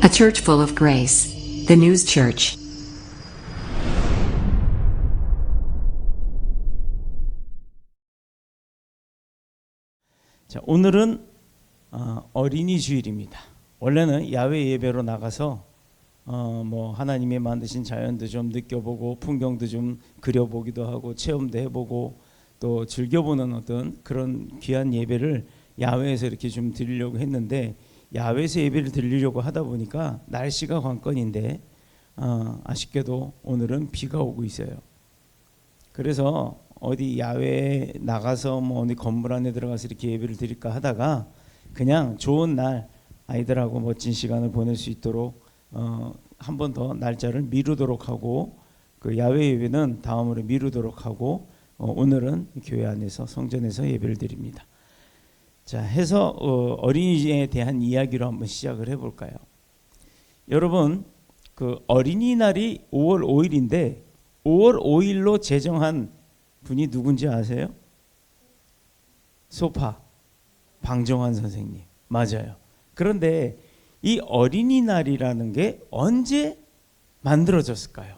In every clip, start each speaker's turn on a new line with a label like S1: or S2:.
S1: A church full of grace. The News Church.
S2: 자, 오늘은 어린이 주일입니다. 원래는 야외 예배로 나가서 하나님이 만드신 자연도 좀 느껴보고 풍경도 좀 그려보기도 하고 체험도 해보고 또 즐겨보는 어떤 그런 귀한 예배를 야외에서 이렇게 좀 드리려고 했는데, 야외에서 예배를 드리려고 하다 보니까 날씨가 관건인데 아쉽게도 오늘은 비가 오고 있어요. 그래서 어디 야외에 나가서 어디 건물 안에 들어가서 이렇게 예배를 드릴까 하다가 그냥 좋은 날 아이들하고 멋진 시간을 보낼 수 있도록 한 번 더 날짜를 미루도록 하고, 그 야외 예배는 다음으로 미루도록 하고 오늘은 교회 안에서 성전에서 예배를 드립니다. 자, 해서 어린이에 대한 이야기로 한번 시작을 해볼까요? 여러분, 그 어린이날이 5월 5일인데 5월 5일로 제정한 분이 누군지 아세요? 소파 방정환 선생님, 맞아요. 그런데 이 어린이날이라는 게 언제 만들어졌을까요?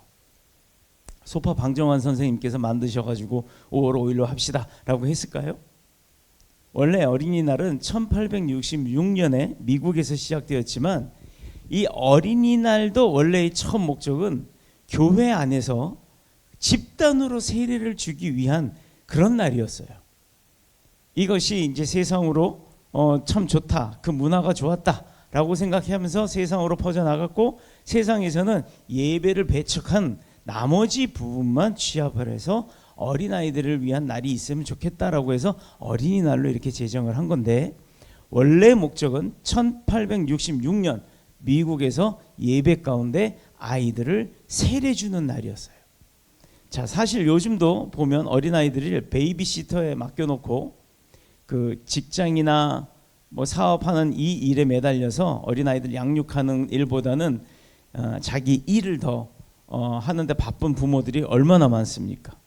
S2: 소파 방정환 선생님께서 만드셔가지고 5월 5일로 합시다 라고 했을까요? 원래 어린이날은 1866년에 미국에서 시작되었지만, 이 어린이날도 원래의 첫 목적은 교회 안에서 집단으로 세례를 주기 위한 그런 날이었어요. 이것이 이제 세상으로 참 좋다, 그 문화가 좋았다라고 생각하면서 세상으로 퍼져나갔고, 세상에서는 예배를 배척한 나머지 부분만 취합을 해서 어린아이들을 위한 날이 있으면 좋겠다라고 해서 어린이날로 이렇게 제정을 한 건데, 원래 목적은 1866년 미국에서 예배 가운데 아이들을 세례 주는 날이었어요. 자, 사실 요즘도 보면 어린아이들을 베이비시터에 맡겨놓고 그 직장이나 사업하는 이 일에 매달려서 어린아이들 양육하는 일보다는 자기 일을 더 하는데 바쁜 부모들이 얼마나 많습니까?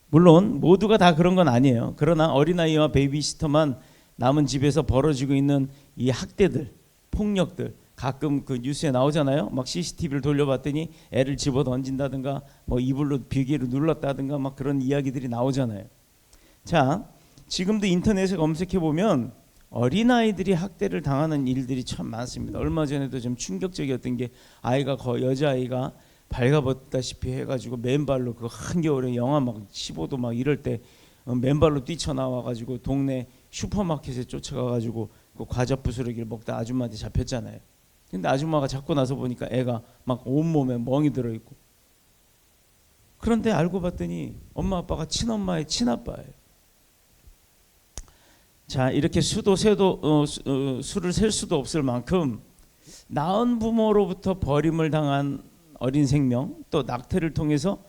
S2: 물론 모두가 다 그런 건 아니에요. 그러나 어린아이와 베이비시터만 남은 집에서 벌어지고 있는 이 학대들, 폭력들, 가끔 그 뉴스에 나오잖아요. 막 CCTV를 돌려봤더니 애를 집어 던진다든가 이불로 비계를 눌렀다든가 막 그런 이야기들이 나오잖아요. 자, 지금도 인터넷에 검색해 보면 어린아이들이 학대를 당하는 일들이 참 많습니다. 얼마 전에도 좀 충격적이었던 게, 여자아이가 발가벗다시피 해가지고 맨발로 그 한겨울에 영하 막 15도 막 이럴 때 맨발로 뛰쳐나와가지고 동네 슈퍼마켓에 쫓아가가지고 그 과자 부스러기를 먹다 아줌마한테 잡혔잖아요. 근데 아줌마가 잡고 나서 보니까 애가 막 온몸에 멍이 들어있고, 그런데 알고 봤더니 엄마 아빠가 친엄마의 친아빠예요. 자, 이렇게 수를 셀 수도 없을 만큼 낳은 부모로부터 버림을 당한 어린 생명, 또 낙태를 통해서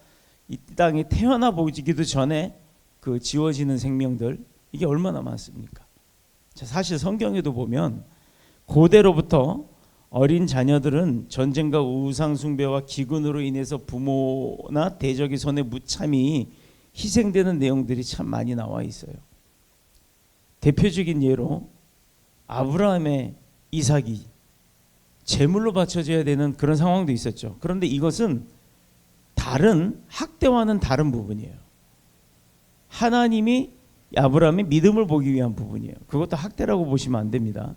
S2: 이 땅에 태어나 보기도 전에 그 지워지는 생명들, 이게 얼마나 많습니까? 자, 사실 성경에도 보면 고대로부터 어린 자녀들은 전쟁과 우상 숭배와 기근으로 인해서 부모나 대적의 손에 무참히 희생되는 내용들이 참 많이 나와 있어요. 대표적인 예로 아브라함의 이삭이 제물로 바쳐져야 되는 그런 상황도 있었죠. 그런데 이것은 학대와는 다른 부분이에요. 하나님이 아브라함의 믿음을 보기 위한 부분이에요. 그것도 학대라고 보시면 안 됩니다.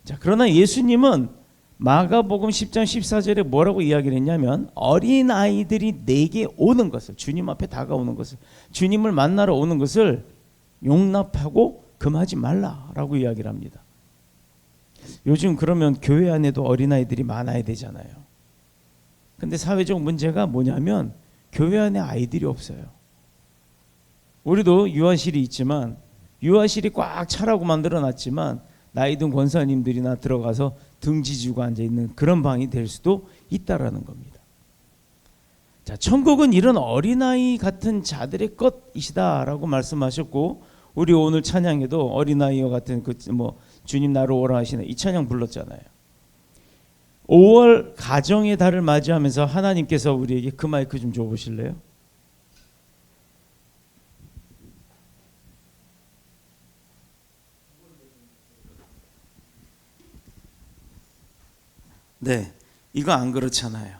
S2: 자, 그러나 예수님은 마가복음 10장 14절에 뭐라고 이야기를 했냐면, 어린아이들이 내게 오는 것을, 주님 앞에 다가오는 것을, 주님을 만나러 오는 것을 용납하고 금하지 말라라고 이야기를 합니다. 요즘 그러면 교회 안에도 어린아이들이 많아야 되잖아요. 근데 사회적 문제가 뭐냐면 교회 안에 아이들이 없어요. 우리도 유아실이 있지만 유아실이 꽉 차라고 만들어놨지만 나이 든 권사님들이나 들어가서 등지지고 앉아있는 그런 방이 될 수도 있다라는 겁니다. 자, 천국은 이런 어린아이 같은 자들의 것이시다라고 말씀하셨고, 우리 오늘 찬양에도 어린아이와 같은 주님 나로 오라 하시네, 이 찬양 불렀잖아요. 5월 가정의 달을 맞이하면서 하나님께서 우리에게 그 마이크 좀 줘보실래요? 네, 이거 안 그렇잖아요.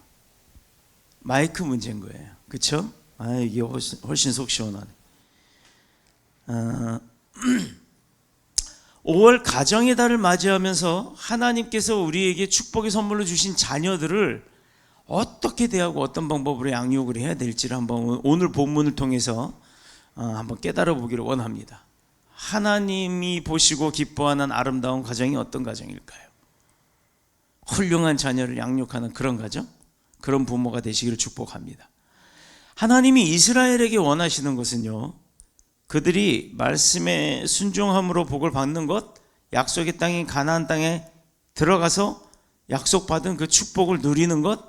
S2: 마이크 문제인 거예요. 그렇죠? 이게 훨씬 속 시원하네. 5월 가정의 달을 맞이하면서 하나님께서 우리에게 축복의 선물로 주신 자녀들을 어떻게 대하고 어떤 방법으로 양육을 해야 될지를 한번 오늘 본문을 통해서 한번 깨달아 보기를 원합니다. 하나님이 보시고 기뻐하는 아름다운 가정이 어떤 가정일까요? 훌륭한 자녀를 양육하는 그런 가정, 그런 부모가 되시기를 축복합니다. 하나님이 이스라엘에게 원하시는 것은요, 그들이 말씀에 순종함으로 복을 받는 것, 약속의 땅인 가나안 땅에 들어가서 약속받은 그 축복을 누리는 것,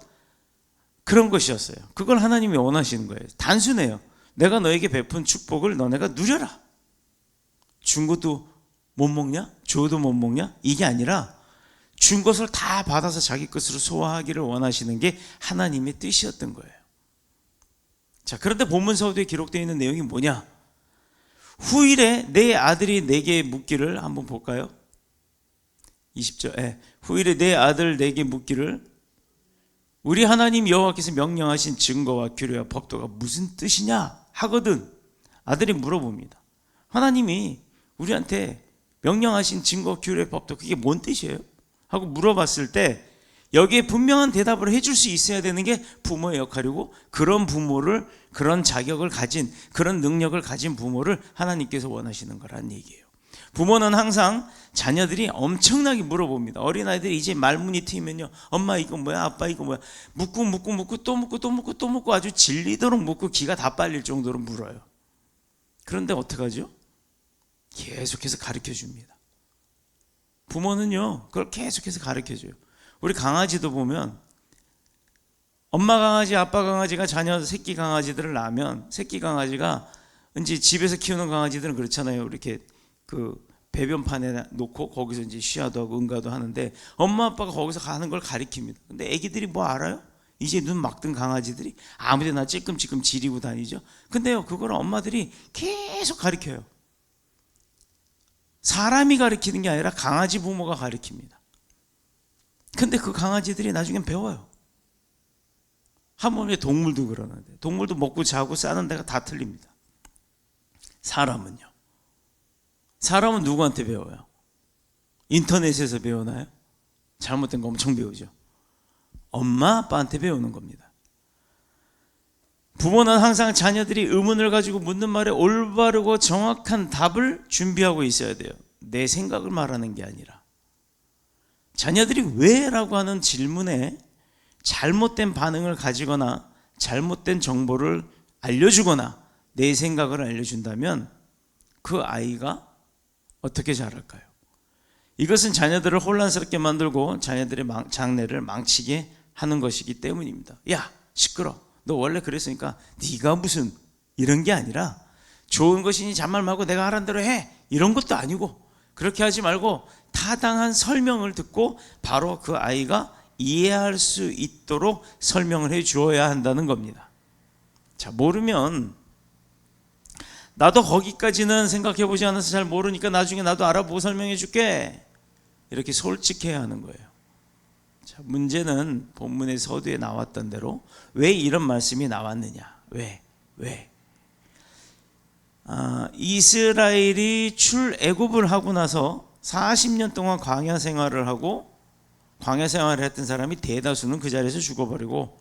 S2: 그런 것이었어요. 그걸 하나님이 원하시는 거예요. 단순해요. 내가 너에게 베푼 축복을 너네가 누려라. 준 것도 못 먹냐? 줘도 못 먹냐? 이게 아니라 준 것을 다 받아서 자기 것으로 소화하기를 원하시는 게 하나님의 뜻이었던 거예요. 자, 그런데 본문 서두에 기록되어 있는 내용이 뭐냐? 후일에 내 아들이 내게 묻기를, 한번 볼까요? 20절. 후일에 내 아들 내게 묻기를 우리 하나님 여호와께서 명령하신 증거와 규례와 법도가 무슨 뜻이냐 하거든. 아들이 물어봅니다. 하나님이 우리한테 명령하신 증거, 규례, 법도 그게 뭔 뜻이에요? 하고 물어봤을 때 여기에 분명한 대답을 해줄 수 있어야 되는 게 부모의 역할이고, 그런 부모를, 그런 자격을 가진, 그런 능력을 가진 부모를 하나님께서 원하시는 거라는 얘기예요. 부모는 항상 자녀들이 엄청나게 물어봅니다. 어린아이들이 이제 말문이 트이면요, 엄마 이거 뭐야, 아빠 이거 뭐야, 묻고 또 묻고 아주 질리도록 묻고 기가 다 빨릴 정도로 물어요. 그런데 어떡하죠? 계속해서 가르쳐 줍니다. 부모는요, 그걸 계속해서 가르쳐 줘요. 우리 강아지도 보면 엄마 강아지, 아빠 강아지가 자녀 새끼 강아지들을 낳으면, 새끼 강아지가 이제 집에서 키우는 강아지들은 그렇잖아요. 이렇게 그 배변판에 놓고 거기서 이제 쉬어도 하고 응가도 하는데, 엄마 아빠가 거기서 가는 걸 가리킵니다. 근데 애기들이 뭐 알아요? 이제 눈 막 뜬 강아지들이 아무데나 찔끔찔끔 지리고 다니죠. 근데요, 그걸 엄마들이 계속 가리켜요. 사람이 가리키는 게 아니라 강아지 부모가 가리킵니다. 근데 그 강아지들이 나중엔 배워요. 하물며 동물도 그러는데, 동물도 먹고 자고 싸는 데가 다 틀립니다. 사람은요? 사람은 누구한테 배워요? 인터넷에서 배우나요? 잘못된 거 엄청 배우죠. 엄마 아빠한테 배우는 겁니다. 부모는 항상 자녀들이 의문을 가지고 묻는 말에 올바르고 정확한 답을 준비하고 있어야 돼요. 내 생각을 말하는 게 아니라. 자녀들이 왜? 라고 하는 질문에 잘못된 반응을 가지거나 잘못된 정보를 알려주거나 내 생각을 알려준다면 그 아이가 어떻게 자랄까요? 이것은 자녀들을 혼란스럽게 만들고 자녀들의 장래를 망치게 하는 것이기 때문입니다. 야, 시끄러. 너 원래 그랬으니까 네가 무슨, 이런 게 아니라 좋은 것이니 잔말 말고 내가 하라는 대로 해, 이런 것도 아니고, 그렇게 하지 말고 타당한 설명을 듣고 바로 그 아이가 이해할 수 있도록 설명을 해 주어야 한다는 겁니다. 자, 모르면 나도 거기까지는 생각해 보지 않아서 잘 모르니까 나중에 나도 알아보고 설명해 줄게, 이렇게 솔직해야 하는 거예요. 자, 문제는 본문의 서두에 나왔던 대로 왜 이런 말씀이 나왔느냐? 왜? 이스라엘이 출애굽을 하고 나서 40년 동안 광야 생활을 하고, 광야 생활을 했던 사람이 대다수는 그 자리에서 죽어버리고,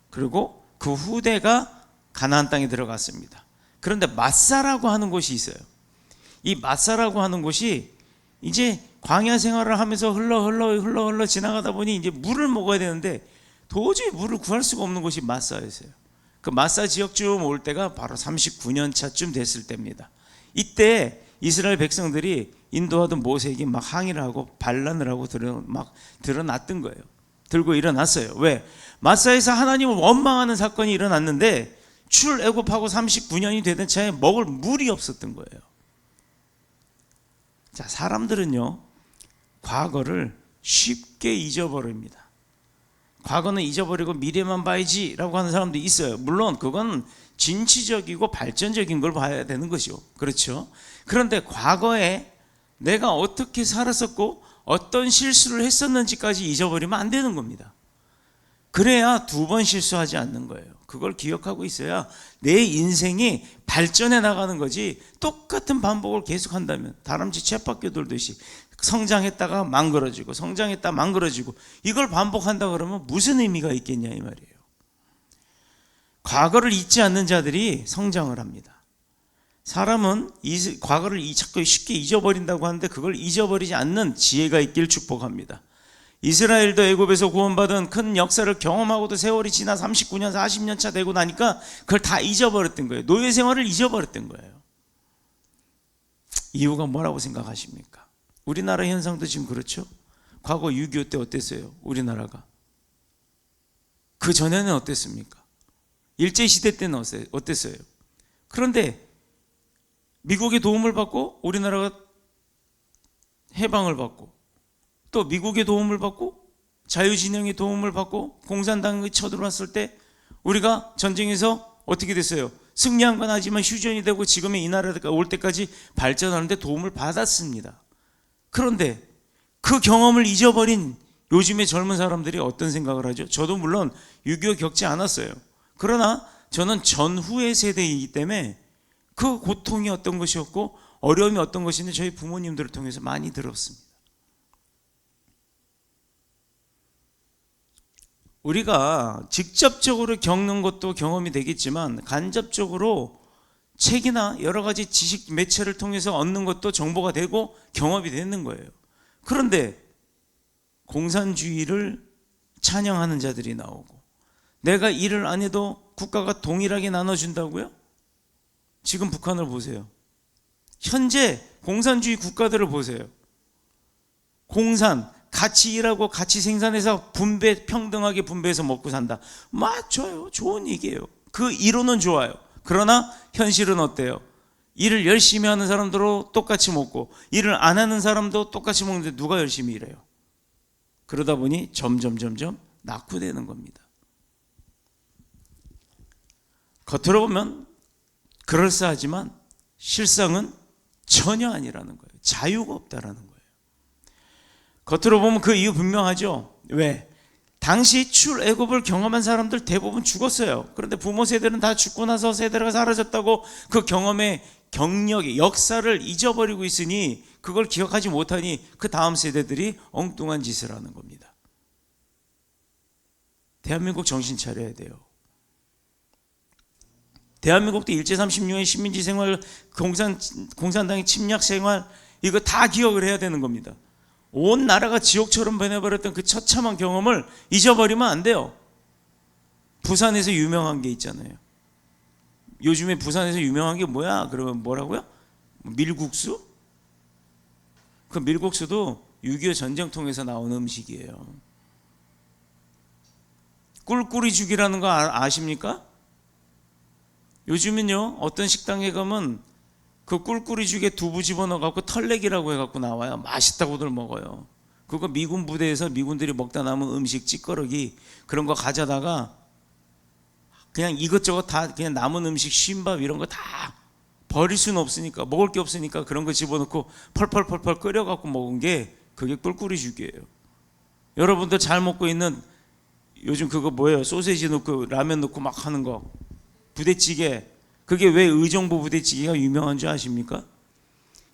S2: 그리고 그 후대가 가나안 땅에 들어갔습니다. 그런데 마사라고 하는 곳이 있어요. 이 마사라고 하는 곳이 이제 광야 생활을 하면서 흘러 지나가다 보니 이제 물을 먹어야 되는데 도저히 물을 구할 수가 없는 곳이 마사였어요. 그 마사 지역쯤 올 때가 바로 39년 차쯤 됐을 때입니다. 이때 이스라엘 백성들이 인도하던 모세에게 막 항의를 하고 반란을 하고 막 드러났던 거예요. 들고 일어났어요. 왜? 마사에서 하나님을 원망하는 사건이 일어났는데 출애굽하고 39년이 되던 차에 먹을 물이 없었던 거예요. 자, 사람들은요, 과거를 쉽게 잊어버립니다. 과거는 잊어버리고 미래만 봐야지 라고 하는 사람도 있어요. 물론 그건 진취적이고 발전적인 걸 봐야 되는 것이요, 그렇죠? 그런데 과거에 내가 어떻게 살았었고 어떤 실수를 했었는지까지 잊어버리면 안 되는 겁니다. 그래야 두 번 실수하지 않는 거예요. 그걸 기억하고 있어야 내 인생이 발전해 나가는 거지, 똑같은 반복을 계속한다면 다람쥐 쳇바퀴 돌듯이 성장했다가 망그러지고 성장했다 망그러지고 이걸 반복한다 그러면 무슨 의미가 있겠냐 이 말이에요. 과거를 잊지 않는 자들이 성장을 합니다. 사람은 과거를 자꾸 쉽게 잊어버린다고 하는데 그걸 잊어버리지 않는 지혜가 있길 축복합니다. 이스라엘도 애굽에서 구원받은 큰 역사를 경험하고도 세월이 지나 39년 40년 차 되고 나니까 그걸 다 잊어버렸던 거예요. 노예 생활을 잊어버렸던 거예요. 이유가 뭐라고 생각하십니까? 우리나라 현상도 지금 그렇죠. 과거 6.25 때 어땠어요? 우리나라가. 그 전에는 어땠습니까? 일제시대 때는 어땠어요? 그런데 미국의 도움을 받고 우리나라가 해방을 받고, 또 미국의 도움을 받고 자유진영의 도움을 받고 공산당이 쳐들어왔을 때 우리가 전쟁에서 어떻게 됐어요? 승리한 건 하지만 휴전이 되고 지금의 이 나라가 올 때까지 발전하는데 도움을 받았습니다. 그런데 그 경험을 잊어버린 요즘의 젊은 사람들이 어떤 생각을 하죠? 저도 물론 6.25 겪지 않았어요. 그러나 저는 전후의 세대이기 때문에 그 고통이 어떤 것이었고 어려움이 어떤 것인지 저희 부모님들을 통해서 많이 들었습니다. 우리가 직접적으로 겪는 것도 경험이 되겠지만 간접적으로 책이나 여러 가지 지식 매체를 통해서 얻는 것도 정보가 되고 경험이 되는 거예요. 그런데 공산주의를 찬양하는 자들이 나오고 내가 일을 안 해도 국가가 동일하게 나눠준다고요? 지금 북한을 보세요. 현재 공산주의 국가들을 보세요. 같이 일하고 같이 생산해서 평등하게 분배해서 먹고 산다. 맞죠. 좋은 얘기예요. 그 이론은 좋아요. 그러나 현실은 어때요? 일을 열심히 하는 사람도 똑같이 먹고 일을 안 하는 사람도 똑같이 먹는데 누가 열심히 일해요? 그러다 보니 점점 낙후되는 겁니다. 겉으로 보면 그럴싸하지만 실상은 전혀 아니라는 거예요. 자유가 없다라는 거예요. 겉으로 보면 그 이유 분명하죠. 왜? 당시 출애굽을 경험한 사람들 대부분 죽었어요. 그런데 부모 세대는 다 죽고 나서 세대가 사라졌다고 그 경험의 경력의 역사를 잊어버리고 있으니 그걸 기억하지 못하니 그 다음 세대들이 엉뚱한 짓을 하는 겁니다. 대한민국 정신 차려야 돼요. 대한민국도 일제 36년 식민지 생활, 공산당의 침략 생활 이거 다 기억을 해야 되는 겁니다. 온 나라가 지옥처럼 변해버렸던 그 처참한 경험을 잊어버리면 안 돼요. 부산에서 유명한 게 있잖아요. 요즘에 부산에서 유명한 게 뭐야? 그러면 뭐라고요? 밀국수? 그 밀국수도 6.25 전쟁통에서 나온 음식이에요. 꿀꿀이죽이라는 거 아십니까? 요즘은요 어떤 식당에 가면 그 꿀꿀이죽에 두부 집어넣어갖고 털내기라고 해갖고 나와요. 맛있다고들 먹어요. 그거 미군 부대에서 미군들이 먹다 남은 음식 찌꺼러기 그런 거 가져다가 그냥 이것저것 다 그냥 남은 음식 쉰밥 이런 거 다 버릴 수는 없으니까 먹을 게 없으니까 그런 거 집어넣고 펄펄펄펄 끓여갖고 먹은 게 그게 꿀꿀이죽이에요. 여러분들 잘 먹고 있는 요즘 그거 뭐예요? 소세지 넣고 라면 넣고 막 하는 거 부대찌개. 그게 왜 의정부 부대찌개가 유명한 줄 아십니까?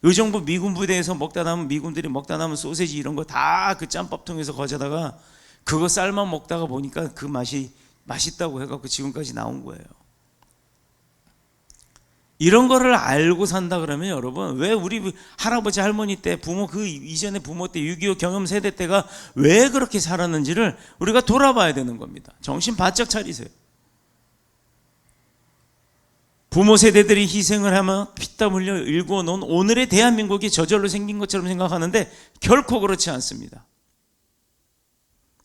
S2: 의정부 미군 부대에서 먹다 남은 미군들이 먹다 남은 소세지 이런 거 다 그 짬밥통에서 거저다가 그거 삶아 먹다가 보니까 그 맛이 맛있다고 해갖고 지금까지 나온 거예요. 이런 거를 알고 산다 그러면 여러분 왜 우리 할아버지 할머니 때 부모 그 이전에 부모 때 6.25 경험 세대 때가 왜 그렇게 살았는지를 우리가 돌아봐야 되는 겁니다. 정신 바짝 차리세요. 부모 세대들이 희생을 하며 피땀 흘려 일구어 놓은 오늘의 대한민국이 저절로 생긴 것처럼 생각하는데 결코 그렇지 않습니다.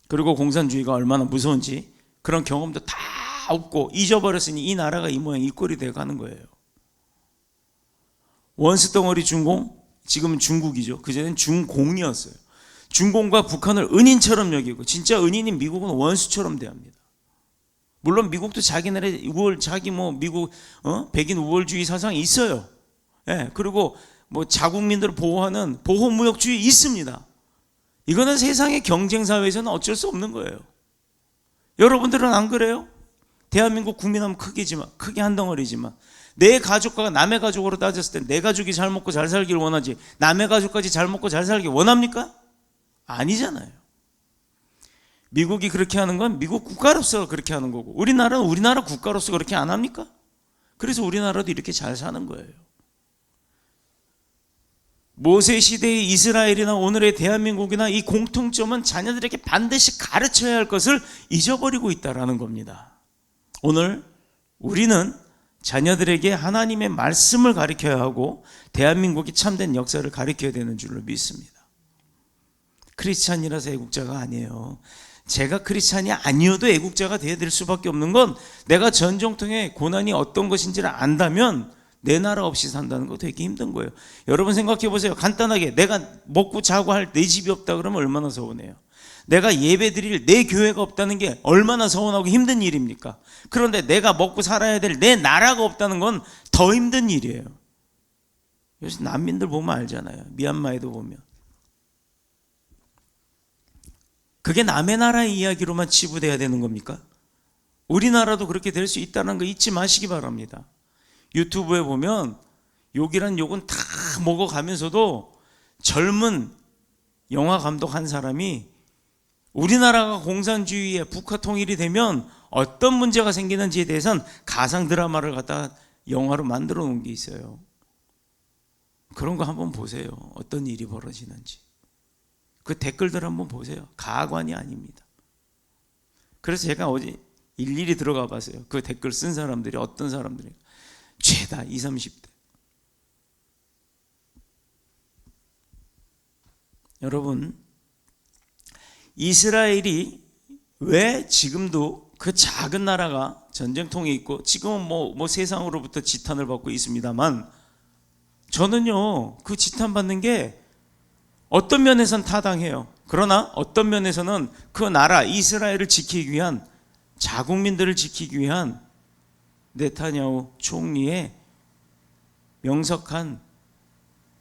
S2: 그리고 공산주의가 얼마나 무서운지 그런 경험도 다 없고 잊어버렸으니 이 나라가 이 모양 이 꼴이 돼가는 거예요. 원수덩어리 중공, 지금은 중국이죠. 그전엔 중공이었어요. 중공과 북한을 은인처럼 여기고 진짜 은인인 미국은 원수처럼 대합니다. 물론 미국도 자기네의 미국 백인 우월주의 사상이 있어요. 예, 그리고 뭐 자국민들을 보호하는 보호무역주의 있습니다. 이거는 세상의 경쟁 사회에서는 어쩔 수 없는 거예요. 여러분들은 안 그래요? 대한민국 국민하면 크게 한 덩어리지만 내 가족과 남의 가족으로 따졌을 때 내 가족이 잘 먹고 잘 살기를 원하지 남의 가족까지 잘 먹고 잘 살기 원합니까? 아니잖아요. 미국이 그렇게 하는 건 미국 국가로서 그렇게 하는 거고 우리나라는 우리나라 국가로서 그렇게 안 합니까? 그래서 우리나라도 이렇게 잘 사는 거예요. 모세 시대의 이스라엘이나 오늘의 대한민국이나 이 공통점은 자녀들에게 반드시 가르쳐야 할 것을 잊어버리고 있다는 겁니다. 오늘 우리는 자녀들에게 하나님의 말씀을 가르쳐야 하고 대한민국이 참된 역사를 가르쳐야 되는 줄로 믿습니다. 크리스찬이라서 애국자가 아니에요. 제가 크리스찬이 아니어도 애국자가 되어야 될 수밖에 없는 건 내가 전쟁통의 고난이 어떤 것인지를 안다면 내 나라 없이 산다는 거 되게 힘든 거예요. 여러분 생각해 보세요. 간단하게 내가 먹고 자고 할 내 집이 없다 그러면 얼마나 서운해요. 내가 예배 드릴 내 교회가 없다는 게 얼마나 서운하고 힘든 일입니까? 그런데 내가 먹고 살아야 될 내 나라가 없다는 건 더 힘든 일이에요. 요새 난민들 보면 알잖아요. 미얀마에도 보면. 그게 남의 나라의 이야기로만 치부돼야 되는 겁니까? 우리나라도 그렇게 될 수 있다는 거 잊지 마시기 바랍니다. 유튜브에 보면 욕이란 욕은 다 먹어가면서도 젊은 영화 감독 한 사람이 우리나라가 공산주의에 북한 통일이 되면 어떤 문제가 생기는지에 대해서는 가상 드라마를 갖다 영화로 만들어 놓은 게 있어요. 그런 거 한번 보세요. 어떤 일이 벌어지는지. 그 댓글들 한번 보세요. 가관이 아닙니다. 그래서 제가 어제 일일이 들어가 봤어요. 그 댓글 쓴 사람들이 어떤 사람들이 죄다 20, 30대. 여러분, 이스라엘이 왜 지금도 그 작은 나라가 전쟁통에 있고 지금은 뭐 세상으로부터 지탄을 받고 있습니다만 저는요 그 지탄 받는 게 어떤 면에선 타당해요. 그러나 어떤 면에서는 그 나라 이스라엘을 지키기 위한 자국민들을 지키기 위한 네타냐후 총리의 명석한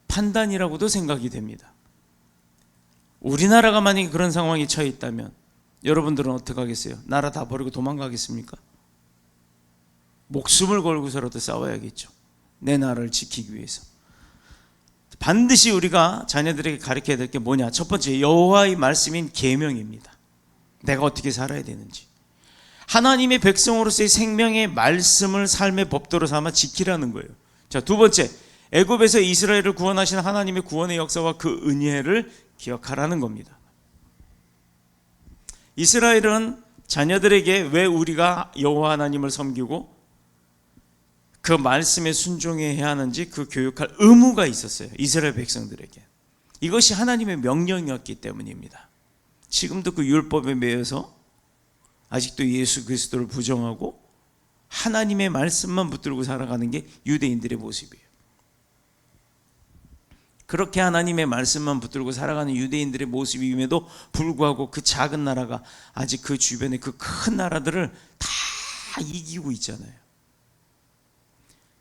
S2: 판단이라고도 생각이 됩니다. 우리나라가 만약에 그런 상황에 처해 있다면 여러분들은 어떻게 하겠어요? 나라 다 버리고 도망가겠습니까? 목숨을 걸고서라도 싸워야겠죠. 내 나라를 지키기 위해서. 반드시 우리가 자녀들에게 가르쳐야 될 게 뭐냐? 첫 번째, 여호와의 말씀인 계명입니다. 내가 어떻게 살아야 되는지. 하나님의 백성으로서의 생명의 말씀을 삶의 법도로 삼아 지키라는 거예요. 자, 두 번째, 애굽에서 이스라엘을 구원하신 하나님의 구원의 역사와 그 은혜를 기억하라는 겁니다. 이스라엘은 자녀들에게 왜 우리가 여호와 하나님을 섬기고 그 말씀에 순종해야 하는지 그 교육할 의무가 있었어요. 이스라엘 백성들에게. 이것이 하나님의 명령이었기 때문입니다. 지금도 그 율법에 매여서 아직도 예수 그리스도를 부정하고 하나님의 말씀만 붙들고 살아가는 게 유대인들의 모습이에요. 그렇게 하나님의 말씀만 붙들고 살아가는 유대인들의 모습임에도 불구하고 그 작은 나라가 아직 그 주변의 그 큰 나라들을 다 이기고 있잖아요.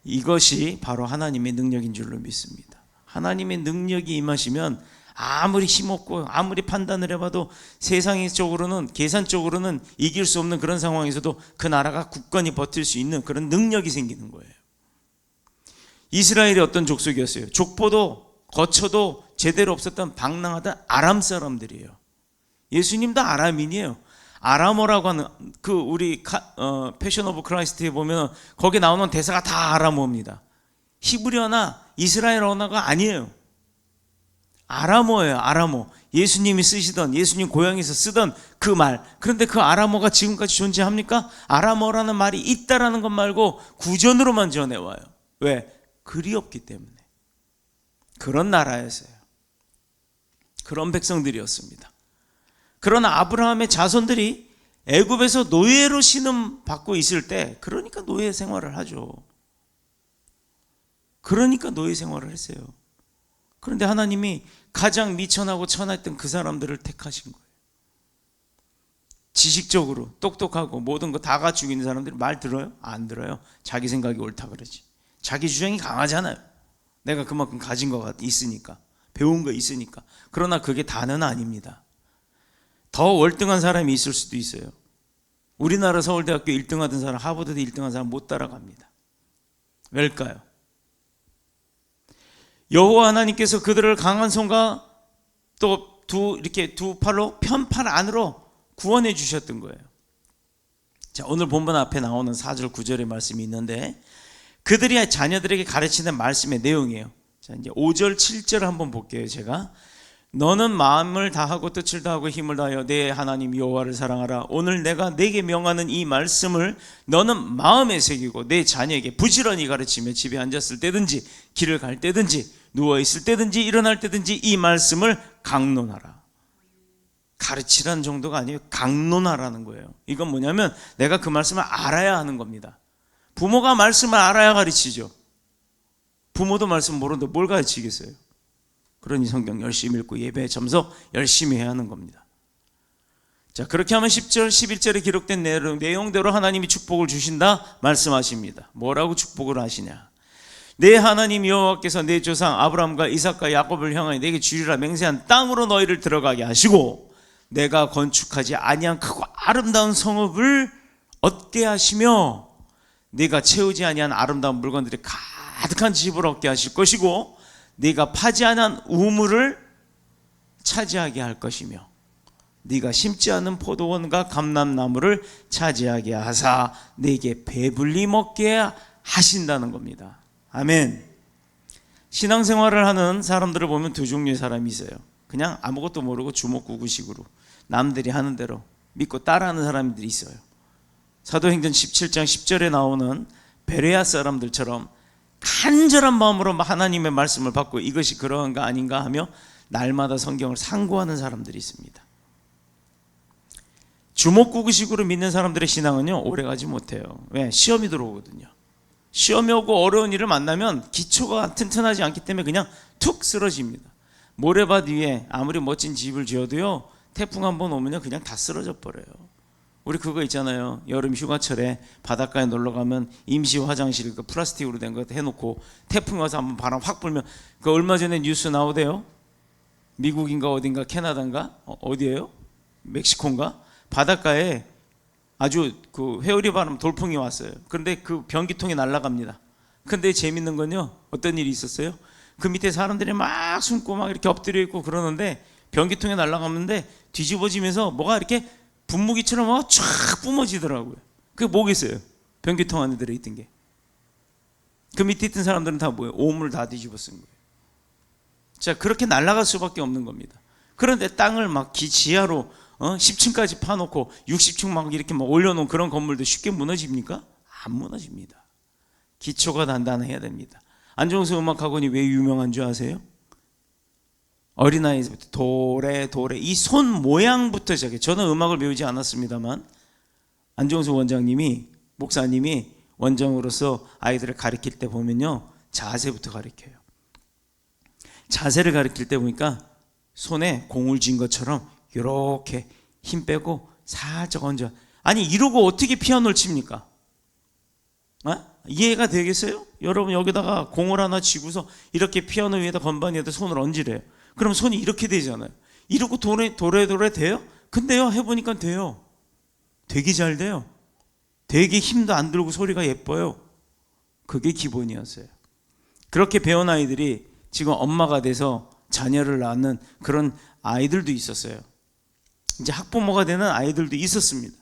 S2: 이것이 바로 하나님의 능력인 줄로 믿습니다. 하나님의 능력이 임하시면 아무리 힘없고 아무리 판단을 해봐도 세상적으로는 계산적으로는 이길 수 없는 그런 상황에서도 그 나라가 굳건히 버틸 수 있는 그런 능력이 생기는 거예요. 이스라엘이 어떤 족속이었어요? 족보도 거처도 제대로 없었던 방랑하던 아람 사람들이에요. 예수님도 아람인이에요. 아람어라고 하는 그 우리 패션 오브 크라이스트에 보면 거기에 나오는 대사가 다 아람어입니다. 히브리어나 이스라엘 언어가 아니에요. 아람어예요. 아람어. 예수님이 쓰시던 예수님 고향에서 쓰던 그 말. 그런데 그 아람어가 지금까지 존재합니까? 아람어라는 말이 있다라는 것 말고 구전으로만 전해와요. 왜? 글이 없기 때문에. 그런 나라였어요. 그런 백성들이었습니다. 그러나 아브라함의 자손들이 애굽에서 노예로 신음받고 있을 때 그러니까 노예 생활을 하죠. 그러니까 노예 생활을 했어요. 그런데 하나님이 가장 미천하고 천했던 그 사람들을 택하신 거예요. 지식적으로 똑똑하고 모든 거 다 갖추고 있는 사람들이 말 들어요? 안 들어요. 자기 생각이 옳다 그러지. 자기 주장이 강하잖아요. 내가 그만큼 가진 거 있으니까. 배운 거 있으니까. 그러나 그게 다는 아닙니다. 더 월등한 사람이 있을 수도 있어요. 우리나라 서울대학교 1등 하던 사람, 하버드대 1등 한 사람 못 따라갑니다. 왜일까요? 여호와 하나님께서 그들을 강한 손과 또 이렇게 두 팔로 편팔 안으로 구원해 주셨던 거예요. 자, 오늘 본문 앞에 나오는 4절 9절의 말씀이 있는데 그들이 자녀들에게 가르치는 말씀의 내용이에요. 자, 이제 5절 7절 한번 볼게요. 제가 너는 마음을 다하고 뜻을 다하고 힘을 다하여 내 하나님 여호와를 사랑하라. 오늘 내가 내게 명하는 이 말씀을 너는 마음에 새기고 내 자녀에게 부지런히 가르치며 집에 앉았을 때든지 길을 갈 때든지 누워 있을 때든지 일어날 때든지 이 말씀을 강론하라. 가르치라는 정도가 아니에요. 강론하라는 거예요. 이건 뭐냐면 내가 그 말씀을 알아야 하는 겁니다. 부모가 말씀을 알아야 가르치죠. 부모도 말씀 모르는데 뭘 가르치겠어요? 그러니 성경 열심히 읽고 예배 점서 열심히 해야 하는 겁니다. 자, 그렇게 하면 10절 11절에 기록된 내용대로 하나님이 축복을 주신다 말씀하십니다. 뭐라고 축복을 하시냐? 내 하나님 여호와께서 내 조상 아브라함과 이삭과 야곱을 향하여 내게 주리라 맹세한 땅으로 너희를 들어가게 하시고 내가 건축하지 아니한 크고 아름다운 성읍을 얻게 하시며 네가 채우지 아니한 아름다운 물건들이 가득한 집을 얻게 하실 것이고 네가 파지 않은 우물을 차지하게 할 것이며 네가 심지 않은 포도원과 감람나무를 차지하게 하사 네게 배불리 먹게 하신다는 겁니다. 아멘. 신앙생활을 하는 사람들을 보면 두 종류의 사람이 있어요. 그냥 아무것도 모르고 주먹구구식으로 남들이 하는 대로 믿고 따라하는 사람들이 있어요. 사도행전 17장 10절에 나오는 베레아 사람들처럼 간절한 마음으로 하나님의 말씀을 받고 이것이 그러한가 아닌가 하며 날마다 성경을 상고하는 사람들이 있습니다. 주먹구구식으로 믿는 사람들의 신앙은요 오래가지 못해요. 왜? 시험이 들어오거든요. 시험이 오고 어려운 일을 만나면 기초가 튼튼하지 않기 때문에 그냥 툭 쓰러집니다. 모래밭 위에 아무리 멋진 집을 지어도요 태풍 한번 오면요 그냥 다 쓰러져 버려요. 우리 그거 있잖아요. 여름 휴가철에 바닷가에 놀러 가면 임시 화장실 그 플라스틱으로 된 거 해놓고 태풍 와서 한번 바람 확 불면 그 얼마 전에 뉴스 나오대요. 미국인가 어딘가 캐나다인가 어디예요? 멕시코인가? 바닷가에 아주 그 회오리 바람 돌풍이 왔어요. 그런데 그 변기통이 날아갑니다. 근데 재밌는 건요 어떤 일이 있었어요? 그 밑에 사람들이 막 숨고 막 이렇게 엎드려 있고 그러는데 변기통이 날아가는데 뒤집어지면서 뭐가 이렇게 분무기처럼 막 쫙 뿜어지더라고요. 그게 뭐겠어요? 변기통 안에 들어있던 게. 그 밑에 있던 사람들은 다 뭐예요? 오물 다 뒤집어 쓴 거예요. 자, 그렇게 날아갈 수밖에 없는 겁니다. 그런데 땅을 막 지하로 10층까지 파놓고 60층 막 이렇게 막 올려놓은 그런 건물도 쉽게 무너집니까? 안 무너집니다. 기초가 단단해야 됩니다. 안정수 음악학원이 왜 유명한 줄 아세요? 어린아이부터 도레 이 손 모양부터 시작해. 저는 음악을 배우지 않았습니다만 안정수 원장님이 목사님이 원장으로서 아이들을 가르칠 때 보면요 자세부터 가르쳐요. 자세를 가르칠 때 보니까 손에 공을 쥔 것처럼 이렇게 힘 빼고 살짝 얹어. 아니 이러고 어떻게 피아노를 칩니까? 이해가 되겠어요? 여러분 여기다가 공을 하나 쥐고서 이렇게 피아노 위에다 건반 위에다 손을 얹으래요. 그럼 손이 이렇게 되잖아요. 이러고 도레 돼요? 근데요 해보니까 돼요. 되게 잘 돼요. 되게 힘도 안 들고 소리가 예뻐요. 그게 기본이었어요. 그렇게 배운 아이들이 지금 엄마가 돼서 자녀를 낳는 그런 아이들도 있었어요. 이제 학부모가 되는 아이들도 있었습니다.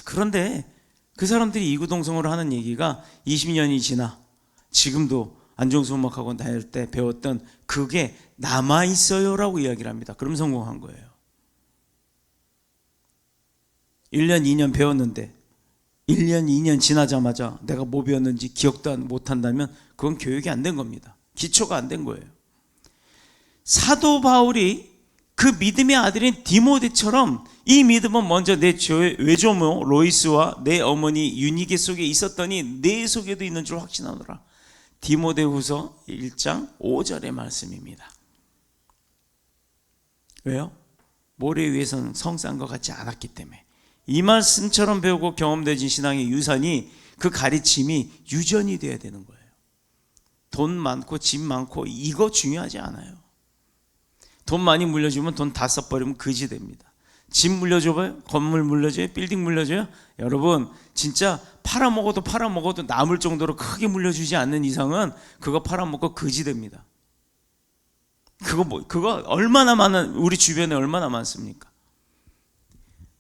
S2: 그런데 그 사람들이 이구동성으로 하는 얘기가 20년이 지나 지금도 안정수 음악학원 다닐 때 배웠던 그게 남아있어요 라고 이야기를 합니다. 그럼 성공한 거예요. 1년 2년 배웠는데 1년 2년 지나자마자 내가 뭐 배웠는지 기억도 못한다면 그건 교육이 안 된 겁니다. 기초가 안 된 거예요. 사도 바울이 그 믿음의 아들인 디모데처럼 이 믿음은 먼저 내 외조모 로이스와 내 어머니 유니게 속에 있었더니 내 속에도 있는 줄 확신하노라. 디모데후서 1장 5절의 말씀입니다. 왜요? 모래 위에서는 성싼 것 같지 않았기 때문에. 이 말씀처럼 배우고 경험되진 신앙의 유산이 그 가르침이 유전이 되어야 되는 거예요. 돈 많고 집 많고 이거 중요하지 않아요. 돈 많이 물려주면 돈 다 써버리면 그지 됩니다. 집 물려줘봐요? 건물 물려줘요? 빌딩 물려줘요? 여러분 진짜 팔아먹어도 남을 정도로 크게 물려주지 않는 이상은 그거 팔아먹고 그지 됩니다. 그거 얼마나 많은, 우리 주변에 얼마나 많습니까?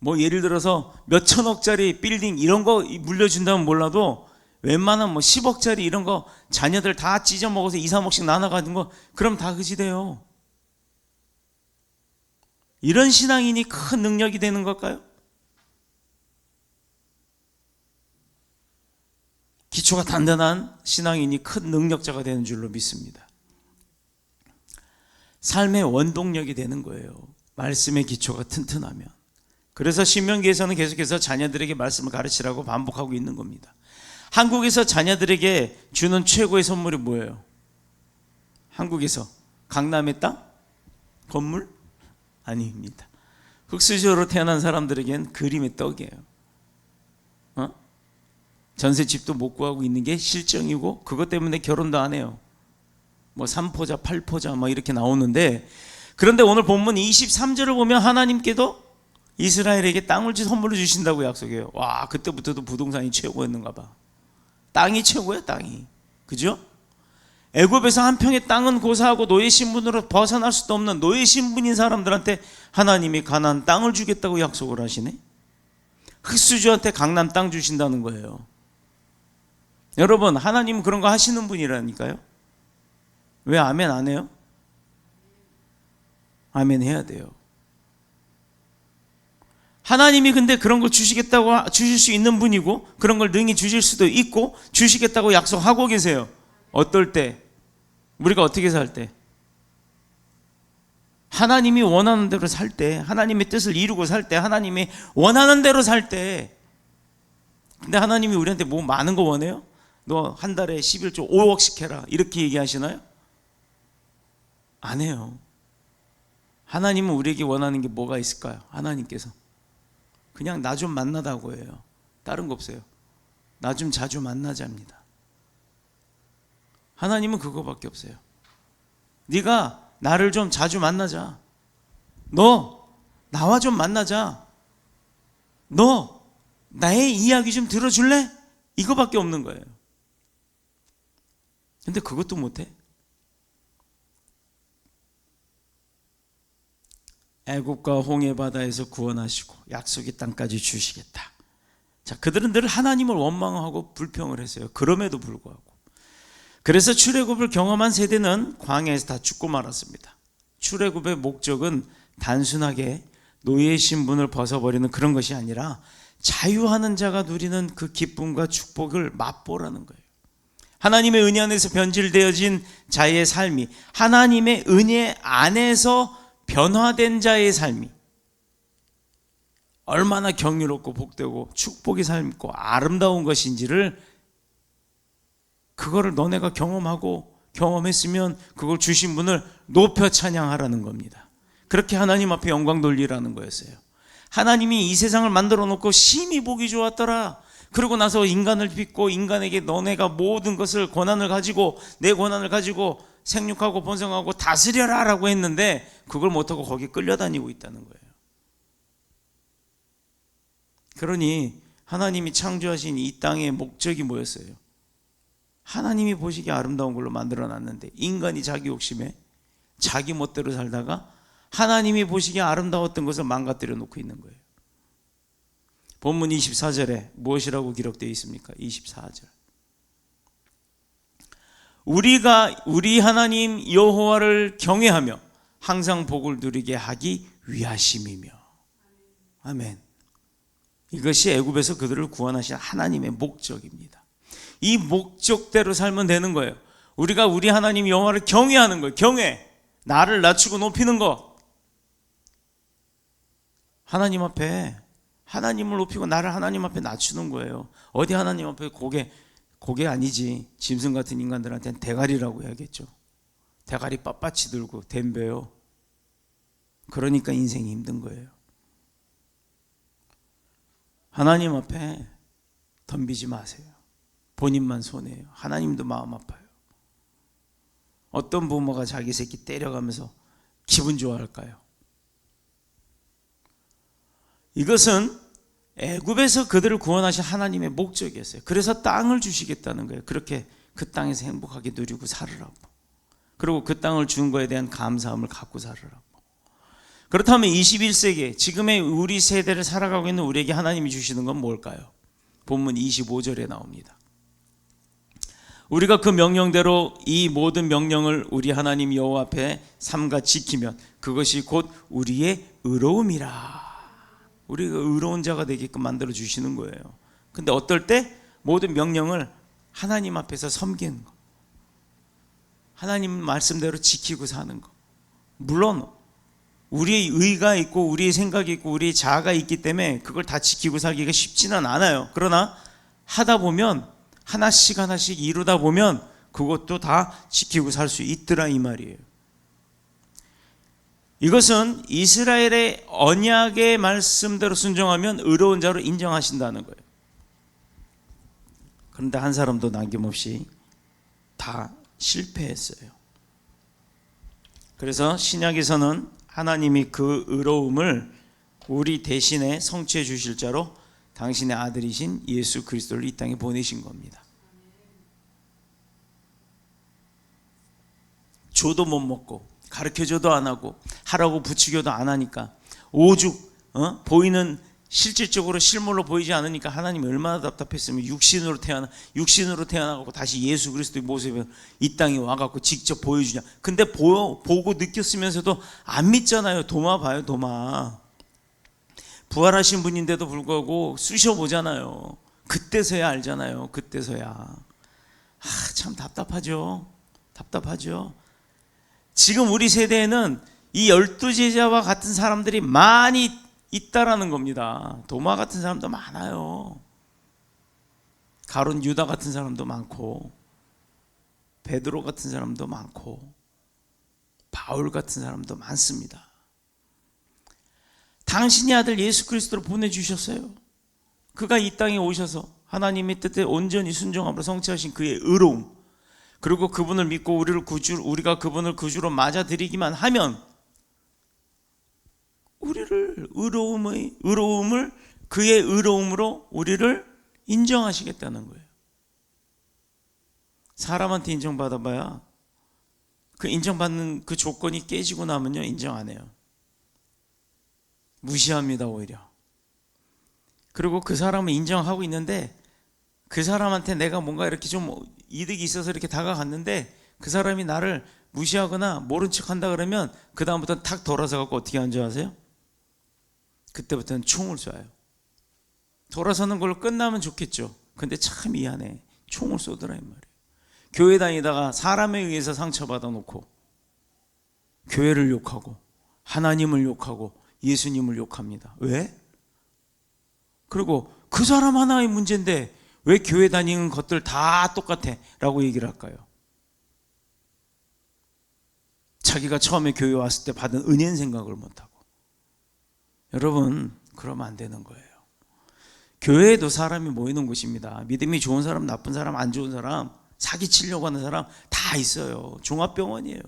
S2: 뭐 예를 들어서 몇 천억짜리 빌딩 이런 거 물려준다면 몰라도 웬만한 뭐 10억짜리 이런 거 자녀들 다 찢어먹어서 2, 3억씩 나눠가는 거 그럼 다 그지 돼요. 이런 신앙인이 큰 능력이 되는 걸까요? 기초가 단단한 신앙인이 큰 능력자가 되는 줄로 믿습니다. 삶의 원동력이 되는 거예요. 말씀의 기초가 튼튼하면. 그래서 신명기에서는 계속해서 자녀들에게 말씀을 가르치라고 반복하고 있는 겁니다. 한국에서 자녀들에게 주는 최고의 선물이 뭐예요? 한국에서 강남의 땅? 건물? 아닙니다. 흙수저로 태어난 사람들에겐 그림의 떡이에요. 전세집도 못 구하고 있는 게 실정이고 그것 때문에 결혼도 안 해요. 뭐 3포자 8포자 뭐 이렇게 나오는데, 그런데 오늘 본문 23절을 보면 하나님께도 이스라엘에게 땅을 선물로 주신다고 약속해요. 와, 그때부터도 부동산이 최고였는가 봐. 땅이 최고야, 땅이. 그죠? 애굽에서 한 평의 땅은 고사하고 노예 신분으로 벗어날 수도 없는 노예 신분인 사람들한테 하나님이 가나안 땅을 주겠다고 약속을 하시네. 흙수저한테 강남 땅 주신다는 거예요. 여러분, 하나님은 그런 거 하시는 분이라니까요. 왜 아멘 안 해요? 아멘 해야 돼요. 하나님이 근데 그런 걸 주시겠다고, 주실 수 있는 분이고 그런 걸 능히 주실 수도 있고 주시겠다고 약속하고 계세요. 어떨 때? 우리가 어떻게 살 때? 하나님이 원하는 대로 살 때, 하나님의 뜻을 이루고 살 때, 하나님이 원하는 대로 살 때. 근데 하나님이 우리한테 뭐 많은 거 원해요? 너 한 달에 11조 5억씩 해라 이렇게 얘기하시나요? 안 해요. 하나님은 우리에게 원하는 게 뭐가 있을까요? 하나님께서 그냥 나 좀 만나다고 해요. 다른 거 없어요. 나 좀 자주 만나자입니다. 하나님은 그거밖에 없어요. 네가 나를 좀 자주 만나자. 너 나와 좀 만나자. 너 나의 이야기 좀 들어줄래? 이거밖에 없는 거예요. 근데 그것도 못해. 애굽과 홍해 바다에서 구원하시고 약속의 땅까지 주시겠다. 자, 그들은 늘 하나님을 원망하고 불평을 했어요. 그럼에도 불구하고. 그래서 출애굽을 경험한 세대는 광야에서 다 죽고 말았습니다. 출애굽의 목적은 단순하게 노예의 신분을 벗어버리는 그런 것이 아니라 자유하는 자가 누리는 그 기쁨과 축복을 맛보라는 거예요. 하나님의 은혜 안에서 변질되어진 자의 삶이, 하나님의 은혜 안에서 변화된 자의 삶이 얼마나 경이롭고 복되고 축복의 삶이고 아름다운 것인지를, 그거를 너네가 경험하고 경험했으면 그걸 주신 분을 높여 찬양하라는 겁니다. 그렇게 하나님 앞에 영광 돌리라는 거였어요. 하나님이 이 세상을 만들어 놓고 심히 보기 좋았더라. 그러고 나서 인간을 빚고 인간에게 너네가 모든 것을 권한을 가지고, 내 권한을 가지고 생육하고 번성하고 다스려라 라고 했는데 그걸 못하고 거기 끌려다니고 있다는 거예요. 그러니 하나님이 창조하신 이 땅의 목적이 뭐였어요? 하나님이 보시기에 아름다운 걸로 만들어 놨는데 인간이 자기 욕심에 자기 멋대로 살다가 하나님이 보시기에 아름다웠던 것을 망가뜨려 놓고 있는 거예요. 본문 24절에 무엇이라고 기록되어 있습니까? 24절. 우리 하나님 여호와를 경외하며 항상 복을 누리게 하기 위하심이며. 아멘. 이것이 애굽에서 그들을 구원하신 하나님의 목적입니다. 이 목적대로 살면 되는 거예요. 우리가 우리 하나님 여호와를 경외하는 거예요. 경외. 나를 낮추고 높이는 거. 하나님 앞에 하나님을 높이고 나를 하나님 앞에 낮추는 거예요. 어디 하나님 앞에 고개 아니지. 짐승 같은 인간들한테는 대가리라고 해야겠죠. 대가리 빳빳이 들고 댐벼요. 그러니까 인생이 힘든 거예요. 하나님 앞에 덤비지 마세요. 본인만 손해요. 하나님도 마음 아파요. 어떤 부모가 자기 새끼 때려가면서 기분 좋아할까요? 이것은 애굽에서 그들을 구원하신 하나님의 목적이었어요. 그래서 땅을 주시겠다는 거예요. 그렇게 그 땅에서 행복하게 누리고 살으라고. 그리고 그 땅을 준 거에 대한 감사함을 갖고 살으라고. 그렇다면 21세기 지금의 우리 세대를 살아가고 있는 우리에게 하나님이 주시는 건 뭘까요? 본문 25절에 나옵니다. 우리가 그 명령대로 이 모든 명령을 우리 하나님 여호와 앞에 삼가 지키면 그것이 곧 우리의 의로움이라. 우리가 의로운 자가 되게끔 만들어 주시는 거예요. 근데 어떨 때? 모든 명령을 하나님 앞에서 섬기는 거, 하나님 말씀대로 지키고 사는 거. 물론 우리의 의가 있고 우리의 생각이 있고 우리의 자아가 있기 때문에 그걸 다 지키고 살기가 쉽지는 않아요. 그러나 하다 보면 하나씩 하나씩 이루다 보면 그것도 다 지키고 살 수 있더라 이 말이에요. 이것은 이스라엘의 언약의 말씀대로 순종하면 의로운 자로 인정하신다는 거예요. 그런데 한 사람도 남김없이 다 실패했어요. 그래서 신약에서는 하나님이 그 의로움을 우리 대신에 성취해 주실 자로 당신의 아들이신 예수 그리스도를 이 땅에 보내신 겁니다. 줘도 못 먹고 가르쳐줘도 안 하고 하라고 부추겨도 안 하니까 오죽 보이는 실질적으로 실물로 보이지 않으니까 하나님이 얼마나 답답했으면 육신으로 태어나고 다시 예수 그리스도의 모습에 이 땅에 와갖고 직접 보여주냐. 근데 보고 느꼈으면서도 안 믿잖아요. 도마 봐요, 도마. 부활하신 분인데도 불구하고 쑤셔보잖아요. 그때서야 알잖아요. 그때서야. 참 답답하죠. 지금 우리 세대에는 이 12제자와 같은 사람들이 많이 있다라는 겁니다. 도마 같은 사람도 많아요. 가룟 유다 같은 사람도 많고 베드로 같은 사람도 많고 바울 같은 사람도 많습니다. 당신의 아들 예수 그리스도를 보내주셨어요. 그가 이 땅에 오셔서 하나님의 뜻에 온전히 순종함으로 성취하신 그의 의로움, 그리고 그분을 믿고 우리가 그분을 구주로 맞아들이기만 하면 우리를 의로움을 그의 의로움으로 우리를 인정하시겠다는 거예요. 사람한테 인정받아봐야 그 인정받는 그 조건이 깨지고 나면요 인정 안 해요. 무시합니다 오히려. 그리고 그 사람은 인정하고 있는데 그 사람한테 내가 뭔가 이렇게 좀 이득이 있어서 이렇게 다가갔는데 그 사람이 나를 무시하거나 모른 척 한다 그러면 그 다음부터 탁 돌아서 갖고 어떻게 하는 줄 아세요? 그때부터는 총을 쏴요. 돌아서는 걸로 끝나면 좋겠죠. 근데 참 미안해. 총을 쏘더라 이 말이에요. 교회 다니다가 사람에 의해서 상처받아 놓고 교회를 욕하고 하나님을 욕하고 예수님을 욕합니다. 왜? 그리고 그 사람 하나의 문제인데 왜 교회 다니는 것들 다 똑같아? 라고 얘기를 할까요? 자기가 처음에 교회 왔을 때 받은 은혜는 생각을 못하고. 여러분, 그러면 안 되는 거예요. 교회에도 사람이 모이는 곳입니다. 믿음이 좋은 사람, 나쁜 사람, 안 좋은 사람, 사기치려고 하는 사람 다 있어요. 종합병원이에요.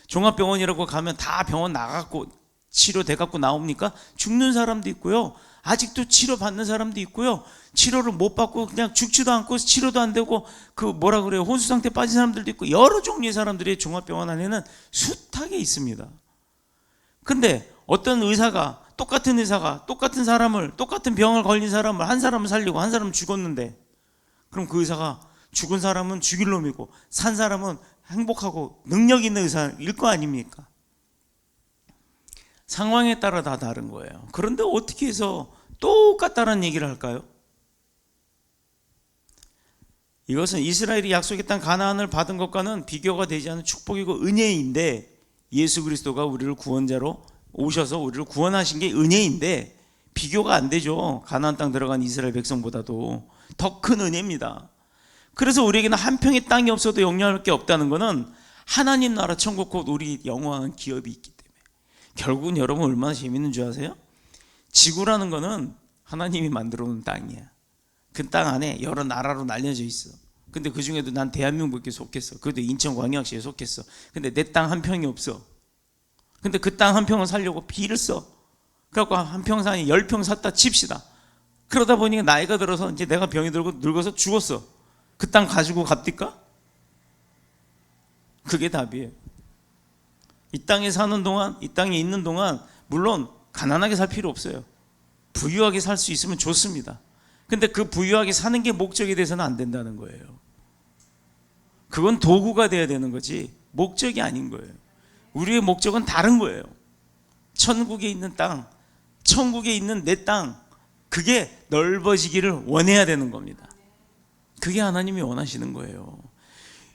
S2: 종합병원이라고 가면 다 병원 나가고 치료돼갖고 나옵니까? 죽는 사람도 있고요. 아직도 치료받는 사람도 있고요. 치료를 못 받고 그냥 죽지도 않고 치료도 안 되고 혼수 상태에 빠진 사람들도 있고 여러 종류의 사람들이 종합병원 안에는 숱하게 있습니다. 근데 어떤 의사가 똑같은 사람을 똑같은 병을 걸린 사람을 한 사람을 살리고 한 사람은 죽었는데 그럼 그 의사가 죽은 사람은 죽일 놈이고 산 사람은 행복하고 능력 있는 의사일 거 아닙니까? 상황에 따라 다 다른 거예요. 그런데 어떻게 해서 똑같다는 얘기를 할까요? 이것은 이스라엘이 약속의 땅 가나안을 받은 것과는 비교가 되지 않는 축복이고 은혜인데 예수 그리스도가 우리를 구원자로 오셔서 우리를 구원하신 게 은혜인데 비교가 안 되죠. 가나안 땅 들어간 이스라엘 백성보다도 더 큰 은혜입니다. 그래서 우리에게는 한 평의 땅이 없어도 영향할 게 없다는 것은 하나님 나라 천국 곧 우리 영원한 기업이 있기 때문에. 결국은 여러분 얼마나 재밌는 줄 아세요? 지구라는 거는 하나님이 만들어 놓은 땅이야. 그 땅 안에 여러 나라로 나뉘어져 있어. 근데 그 중에도 난 대한민국에 속했어. 그래도 인천광역시에 속했어. 근데 내 땅 한 평이 없어. 근데 그 땅 한 평을 살려고 비를 써. 그래갖고 한 평 사니 10평 샀다 칩시다. 그러다 보니까 나이가 들어서 이제 내가 병이 들고 늙어서 죽었어. 그 땅 가지고 갑니까? 그게 답이에요. 이 땅에 사는 동안, 이 땅에 있는 동안 물론 가난하게 살 필요 없어요. 부유하게 살 수 있으면 좋습니다. 근데 그 부유하게 사는 게 목적이 돼서는 안 된다는 거예요. 그건 도구가 돼야 되는 거지 목적이 아닌 거예요. 우리의 목적은 다른 거예요. 천국에 있는 땅, 천국에 있는 내 땅, 그게 넓어지기를 원해야 되는 겁니다. 그게 하나님이 원하시는 거예요.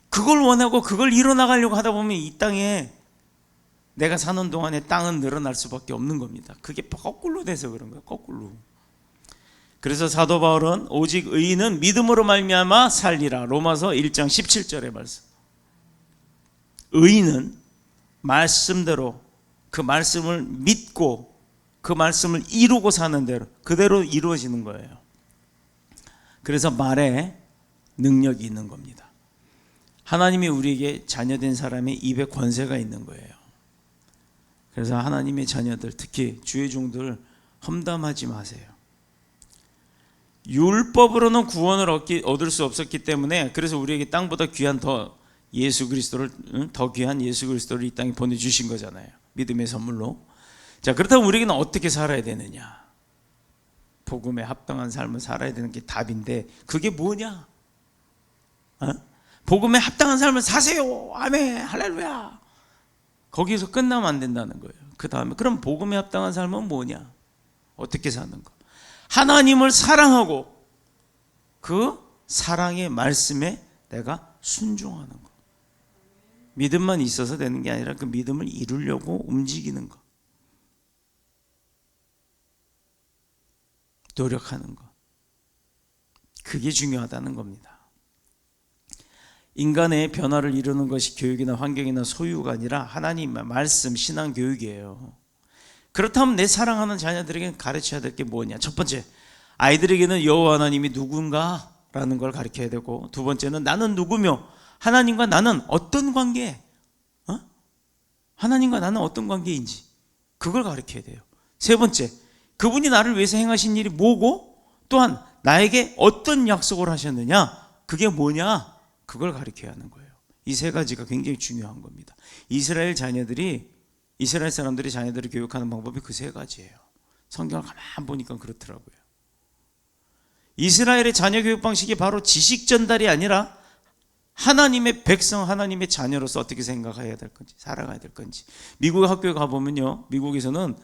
S2: 그걸 원하고 그걸 이뤄나가려고 하다 보면 이 땅에 내가 사는 동안에 땅은 늘어날 수밖에 없는 겁니다. 그게 거꾸로 돼서 그런 거예요. 거꾸로. 그래서 사도 바울은 오직 의인은 믿음으로 말미암아 살리라. 로마서 1장 17절의 말씀. 의인은 말씀대로 그 말씀을 믿고 그 말씀을 이루고 사는 대로 그대로 이루어지는 거예요. 그래서 말에 능력이 있는 겁니다. 하나님이 우리에게 자녀된 사람의 입에 권세가 있는 거예요. 그래서 하나님의 자녀들, 특히 주의 종들 험담하지 마세요. 율법으로는 구원을 얻을 수 없었기 때문에 그래서 우리에게 땅보다 귀한 더 귀한 예수 그리스도를 이 땅에 보내주신 거잖아요. 믿음의 선물로. 자, 그렇다면 우리에게는 어떻게 살아야 되느냐? 복음에 합당한 삶을 살아야 되는 게 답인데 그게 뭐냐? 복음에 합당한 삶을 사세요. 아멘, 할렐루야. 거기서 끝나면 안 된다는 거예요. 그 다음에 그럼 복음에 합당한 삶은 뭐냐? 어떻게 사는 거? 하나님을 사랑하고 그 사랑의 말씀에 내가 순종하는 거. 믿음만 있어서 되는 게 아니라 그 믿음을 이루려고 움직이는 거. 노력하는 거. 그게 중요하다는 겁니다. 인간의 변화를 이루는 것이 교육이나 환경이나 소유가 아니라 하나님의 말씀, 신앙 교육이에요. 그렇다면 내 사랑하는 자녀들에게 가르쳐야 될 게 뭐냐? 첫 번째, 아이들에게는 여호와 하나님이 누군가라는 걸 가르쳐야 되고, 두 번째는 나는 누구며 하나님과 나는 어떤 관계, 하나님과 나는 어떤 관계인지 그걸 가르쳐야 돼요. 세 번째, 그분이 나를 위해서 행하신 일이 뭐고, 또한 나에게 어떤 약속을 하셨느냐, 그게 뭐냐, 그걸 가르쳐야 하는 거예요. 이 세 가지가 굉장히 중요한 겁니다. 이스라엘 사람들이 자녀들을 교육하는 방법이 그 세 가지예요. 성경을 가만 보니까 그렇더라고요. 이스라엘의 자녀 교육 방식이 바로 지식 전달이 아니라 하나님의 백성, 하나님의 자녀로서 어떻게 생각해야 될 건지, 살아가야 될 건지. 미국 학교에 가보면요, 미국에서는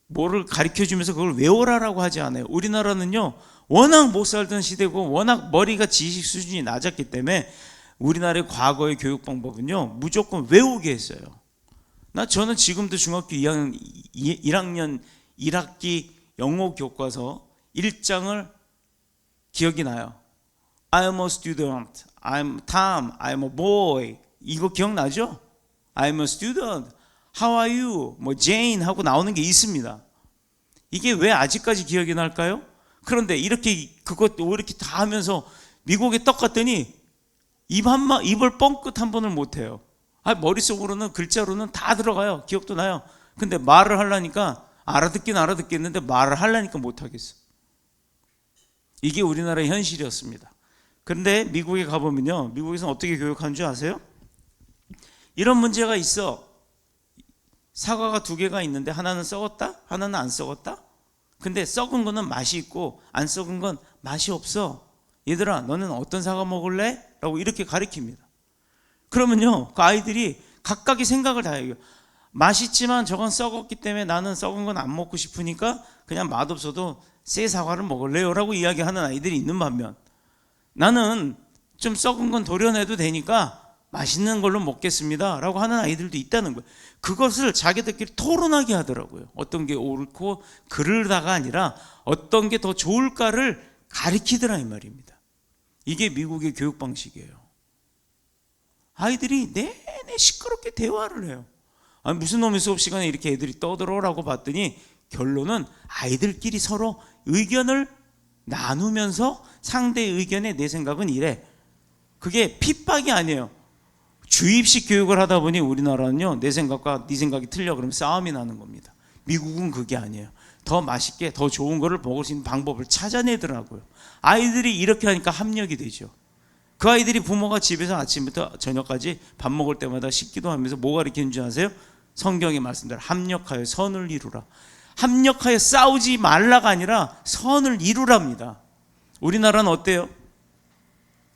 S2: 뭐를 가르쳐주면서 그걸 외워라라고 하지 않아요. 우리나라는요, 워낙 못 살던 시대고 워낙 머리가 지식 수준이 낮았기 때문에 우리나라의 과거의 교육 방법은요, 무조건 외우게 했어요. 저는 지금도 중학교 1학년 1학기 영어 교과서 1장을 기억이 나요. I'm a student, I'm Tom, I'm a boy. 이거 기억나죠? I'm a student, how are you? Jane 하고 나오는 게 있습니다. 이게 왜 아직까지 기억이 날까요? 그런데 그것도 이렇게 다 하면서 미국에 떡 갔더니 입을 뻥끗 한 번을 못 해요. 머릿속으로는 글자로는 다 들어가요. 기억도 나요. 근데 말을 하려니까 알아듣긴 알아듣겠는데 말을 하려니까 못 하겠어. 이게 우리나라의 현실이었습니다. 그런데 미국에 가보면요, 미국에서는 어떻게 교육하는 줄 아세요? 이런 문제가 있어. 사과가 2개가 있는데 하나는 썩었다, 하나는 안 썩었다. 근데 썩은 거는 맛이 있고 안 썩은 건 맛이 없어. 얘들아, 너는 어떤 사과 먹을래? 라고 이렇게 가르칩니다. 그러면요, 그 아이들이 각각의 생각을 다 해요. 맛있지만 저건 썩었기 때문에 나는 썩은 건 안 먹고 싶으니까 그냥 맛없어도 새 사과를 먹을래요? 라고 이야기하는 아이들이 있는 반면, 나는 좀 썩은 건 도려내도 되니까 맛있는 걸로 먹겠습니다 라고 하는 아이들도 있다는 거예요. 그것을 자기들끼리 토론하게 하더라고요. 어떤 게 옳고 그르다가 아니라 어떤 게 더 좋을까를 가리키더라 이 말입니다. 이게 미국의 교육 방식이에요. 아이들이 내내 시끄럽게 대화를 해요. 무슨 놈의 수업 시간에 이렇게 애들이 떠들어라고 봤더니 결론은 아이들끼리 서로 의견을 나누면서 상대의 의견에 내 생각은 이래, 그게 핍박이 아니에요. 주입식 교육을 하다 보니 우리나라는요, 내 생각과 네 생각이 틀려 그러면 싸움이 나는 겁니다. 미국은 그게 아니에요. 더 맛있게 더 좋은 거를 먹을 수 있는 방법을 찾아내더라고요. 아이들이 이렇게 하니까 합력이 되죠. 그 아이들이 부모가 집에서 아침부터 저녁까지 밥 먹을 때마다 식기도 하면서 뭐 가르치는 줄 아세요? 성경의 말씀대로 합력하여 선을 이루라. 합력하여 싸우지 말라가 아니라 선을 이루랍니다. 우리나라는 어때요?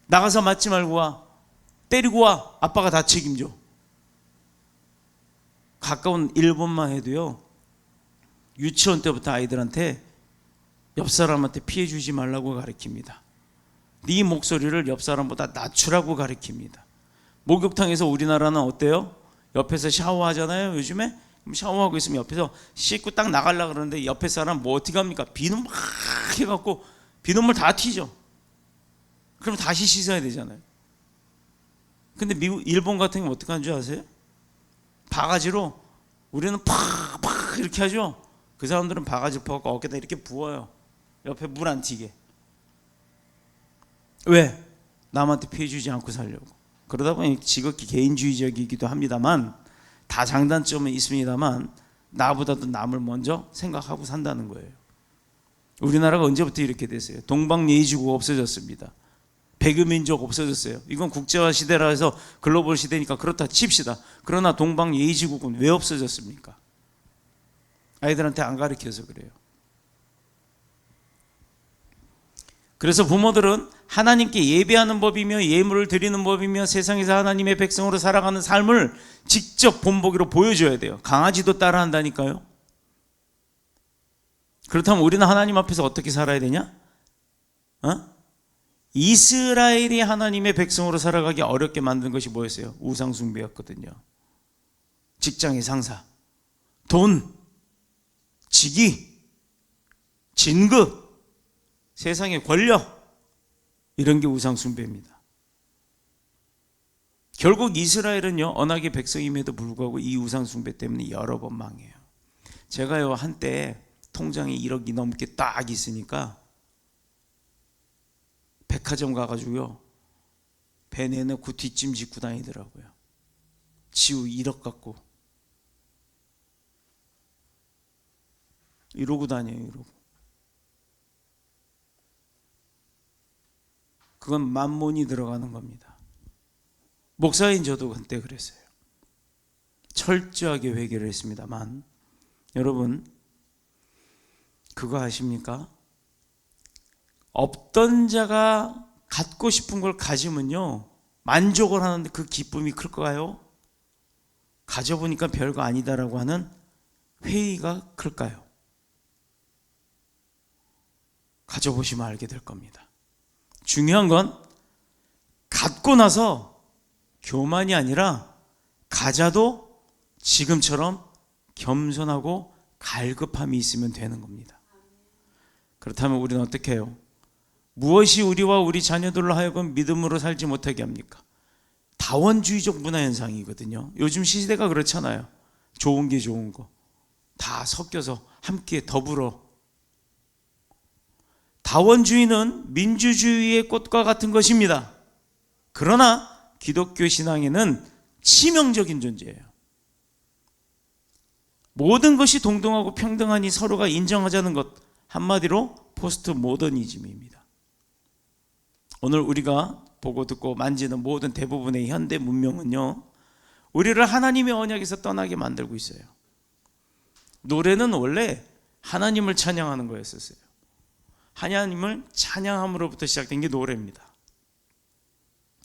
S2: 나가서 맞지 말고 와, 때리고 와, 아빠가 다 책임져. 가까운 일본만 해도요, 유치원 때부터 아이들한테 옆 사람한테 피해 주지 말라고 가르칩니다. 네 목소리를 옆 사람보다 낮추라고 가르칩니다. 목욕탕에서 우리나라는 어때요? 옆에서 샤워하잖아요. 요즘에 샤워하고 있으면 옆에서 씻고 딱 나가려고 그러는데 옆에 사람 뭐 어떻게 합니까? 비누 막 해갖고 비눗물 다 튀죠. 그럼 다시 씻어야 되잖아요. 근데 미국, 일본 같은 경우 어떻게 하는 줄 아세요? 바가지로, 우리는 팍팍 이렇게 하죠. 그 사람들은 바가지 퍼갖고 어깨에다 이렇게 부어요. 옆에 물 안 튀게. 왜? 남한테 피해 주지 않고 살려고. 그러다 보니 지극히 개인주의적이기도 합니다만, 다 장단점은 있습니다만, 나보다도 남을 먼저 생각하고 산다는 거예요. 우리나라가 언제부터 이렇게 됐어요? 동방예의지국 없어졌습니다. 배교민족 없어졌어요. 이건 국제화 시대라 해서 글로벌 시대니까 그렇다 칩시다. 그러나 동방예의지국은 왜 없어졌습니까? 아이들한테 안 가르쳐서 그래요. 그래서 부모들은 하나님께 예배하는 법이며 예물을 드리는 법이며 세상에서 하나님의 백성으로 살아가는 삶을 직접 본보기로 보여줘야 돼요. 강아지도 따라한다니까요. 그렇다면 우리는 하나님 앞에서 어떻게 살아야 되냐? 이스라엘이 하나님의 백성으로 살아가기 어렵게 만든 것이 뭐였어요? 우상 숭배였거든요. 직장의 상사, 돈, 직위, 진급, 세상의 권력, 이런 게 우상 숭배입니다. 결국 이스라엘은요, 언약의 백성임에도 불구하고 이 우상 숭배 때문에 여러 번 망해요. 제가요, 한때 통장에 1억이 넘게 딱 있으니까 백화점 가가지고요, 배 내놓고 뒷짐 짓고 다니더라고요. 지우 1억 갖고 이러고 다녀요. 이러고. 그건 만몬이 들어가는 겁니다. 목사인 저도 한때 그랬어요. 철저하게 회개를 했습니다만, 여러분 그거 아십니까? 없던 자가 갖고 싶은 걸 가지면요, 만족을 하는데 그 기쁨이 클까요? 가져보니까 별거 아니다라고 하는 회의가 클까요? 가져보시면 알게 될 겁니다. 중요한 건 갖고 나서 교만이 아니라 가자도 지금처럼 겸손하고 갈급함이 있으면 되는 겁니다. 그렇다면 우리는 어떻게 해요? 무엇이 우리와 우리 자녀들로 하여금 믿음으로 살지 못하게 합니까? 다원주의적 문화현상이거든요. 요즘 시대가 그렇잖아요. 좋은 게 좋은 거 다 섞여서 함께 더불어. 다원주의는 민주주의의 꽃과 같은 것입니다. 그러나 기독교 신앙에는 치명적인 존재예요. 모든 것이 동등하고 평등하니 서로가 인정하자는 것, 한마디로 포스트 모더니즘입니다. 오늘 우리가 보고 듣고 만지는 모든 대부분의 현대 문명은요, 우리를 하나님의 언약에서 떠나게 만들고 있어요. 노래는 원래 하나님을 찬양하는 거였었어요. 하나님을 찬양함으로부터 시작된 게 노래입니다.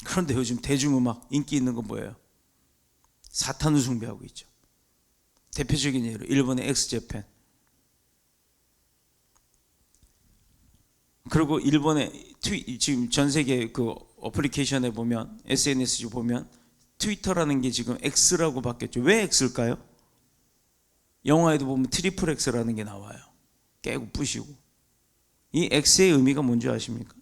S2: 그런데 요즘 대중음악 인기 있는 건 뭐예요? 사탄을 숭배하고 있죠. 대표적인 예로 일본의 엑스제팬, 그리고 일본의 지금 전 세계 그 어플리케이션에 보면, SNS 보면 트위터라는 게 지금 X라고 바뀌었죠. 왜 X일까요? 영화에도 보면 트리플 X라는 게 나와요. 깨고 부시고. 이 X의 의미가 뭔지 아십니까?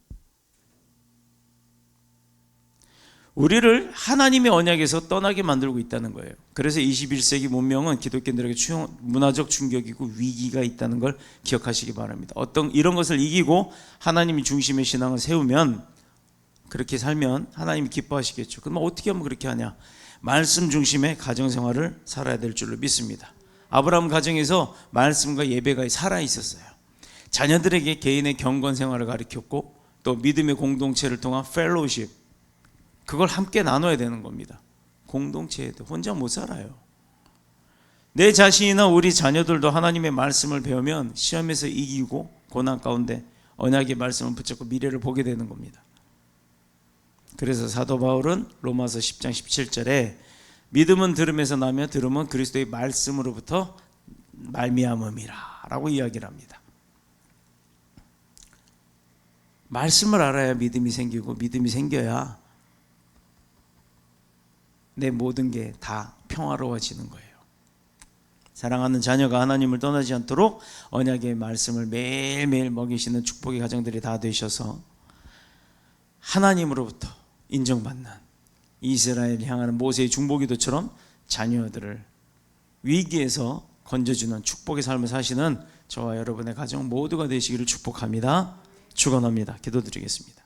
S2: 우리를 하나님의 언약에서 떠나게 만들고 있다는 거예요. 그래서 21세기 문명은 기독교인들에게 문화적 충격이고 위기가 있다는 걸 기억하시기 바랍니다. 이런 것을 이기고 하나님이 중심의 신앙을 세우면 그렇게 살면 하나님이 기뻐하시겠죠. 그럼 어떻게 하면 그렇게 하냐? 말씀 중심의 가정생활을 살아야 될 줄로 믿습니다. 아브라함 가정에서 말씀과 예배가 살아 있었어요. 자녀들에게 개인의 경건 생활을 가르쳤고 또 믿음의 공동체를 통한 펠로우십, 그걸 함께 나눠야 되는 겁니다. 공동체에도 혼자 못 살아요. 내 자신이나 우리 자녀들도 하나님의 말씀을 배우면 시험에서 이기고 고난 가운데 언약의 말씀을 붙잡고 미래를 보게 되는 겁니다. 그래서 사도 바울은 로마서 10장 17절에 믿음은 들음에서 나며 들음은 그리스도의 말씀으로부터 말미암음이라 라고 이야기를 합니다. 말씀을 알아야 믿음이 생기고 믿음이 생겨야 내 모든 게 다 평화로워지는 거예요. 사랑하는 자녀가 하나님을 떠나지 않도록 언약의 말씀을 매일매일 먹이시는 축복의 가정들이 다 되셔서 하나님으로부터 인정받는 이스라엘을 향하는 모세의 중보기도처럼 자녀들을 위기에서 건져주는 축복의 삶을 사시는 저와 여러분의 가정 모두가 되시기를 축복합니다. 축원합니다. 기도드리겠습니다.